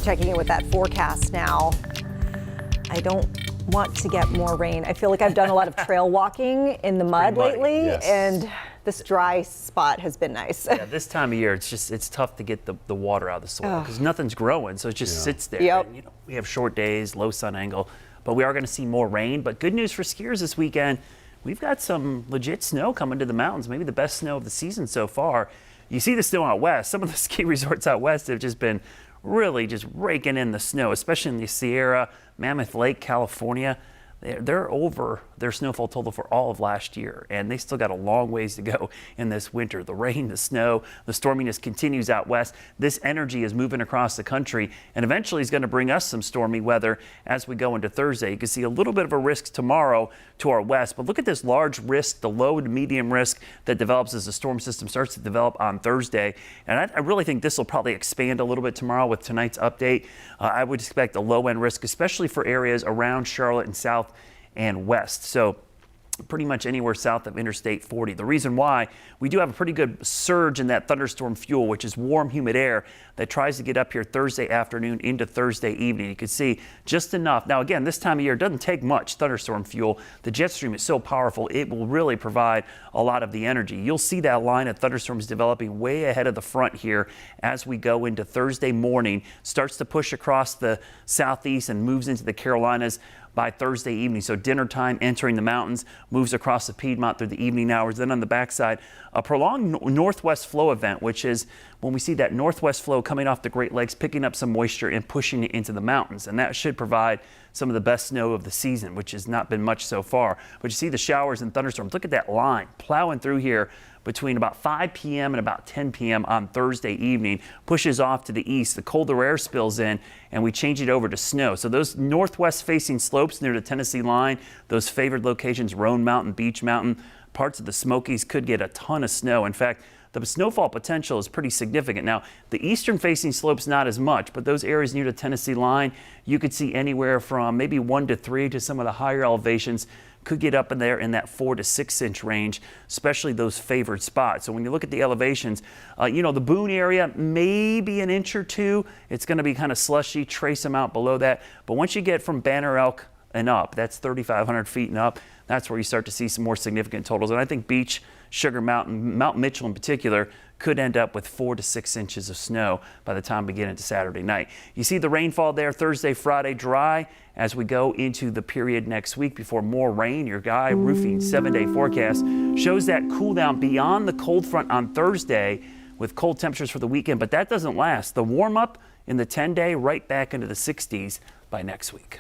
checking in with that forecast now. I don't want to get more rain. I feel like I've done a lot of trail walking in the mud lately, yes. And this dry spot has been nice. Yeah, this time of year, it's tough to get the water out of the soil because nothing's growing, so it just sits there. Yep. And, we have short days, low sun angle, but we are going to see more rain. But good news for skiers this weekend, we've got some legit snow coming to the mountains, maybe the best snow of the season so far. You see the snow out west. Some of the ski resorts out west have just been really just raking in the snow, especially in the Sierra, Mammoth Lake, California. They're over their snowfall total for all of last year, and they still got a long ways to go in this winter. The rain, the snow, the storminess continues out west. This energy is moving across the country and eventually is going to bring us some stormy weather as we go into Thursday. You can see a little bit of a risk tomorrow to our west, but look at this large risk, the low to medium risk that develops as the storm system starts to develop on Thursday. And I really think this will probably expand a little bit tomorrow with tonight's update. I would expect a low end risk, especially for areas around Charlotte and south and west. So pretty much anywhere south of Interstate 40. The reason why, we do have a pretty good surge in that thunderstorm fuel, which is warm, humid air that tries to get up here Thursday afternoon into Thursday evening. You can see just enough. Now, again, this time of year, it doesn't take much thunderstorm fuel. The jet stream is so powerful, it will really provide a lot of the energy. You'll see that line of thunderstorms developing way ahead of the front here as we go into Thursday morning. Starts to push across the southeast and moves into the Carolinas by Thursday evening. So dinner time entering the mountains, moves across the Piedmont through the evening hours. Then on the backside, a prolonged northwest flow event, which is when we see that northwest flow coming off the Great Lakes, picking up some moisture and pushing it into the mountains. And that should provide some of the best snow of the season, which has not been much so far. But you see the showers and thunderstorms. Look at that line plowing through here between about 5 p.m. and about 10 p.m. on Thursday evening, pushes off to the east. The colder air spills in, and we change it over to snow. So those northwest-facing slopes near the Tennessee line, those favored locations, Roan Mountain, Beach Mountain, parts of the Smokies could get a ton of snow. In fact, the snowfall potential is pretty significant. Now, the eastern-facing slopes not as much, but those areas near the Tennessee line, you could see anywhere from maybe 1 to 3 to some of the higher elevations could get up in there in that 4 to 6 inch range, especially those favored spots. So when you look at the elevations, the Boone area, maybe an inch or two. It's going to be kind of slushy, trace amount below that. But once you get from Banner Elk and up, that's 3,500 feet and up, that's where you start to see some more significant totals. And I think Beach, Sugar Mountain, Mount Mitchell in particular, could end up with 4 to 6 inches of snow by the time we get into Saturday night. You see the rainfall there Thursday, Friday, dry as we go into the period next week before more rain. Your Guy Roofing 7-day forecast shows that cool down beyond the cold front on Thursday with cold temperatures for the weekend, but that doesn't last. The warm up in the 10-day right back into the 60s by next week.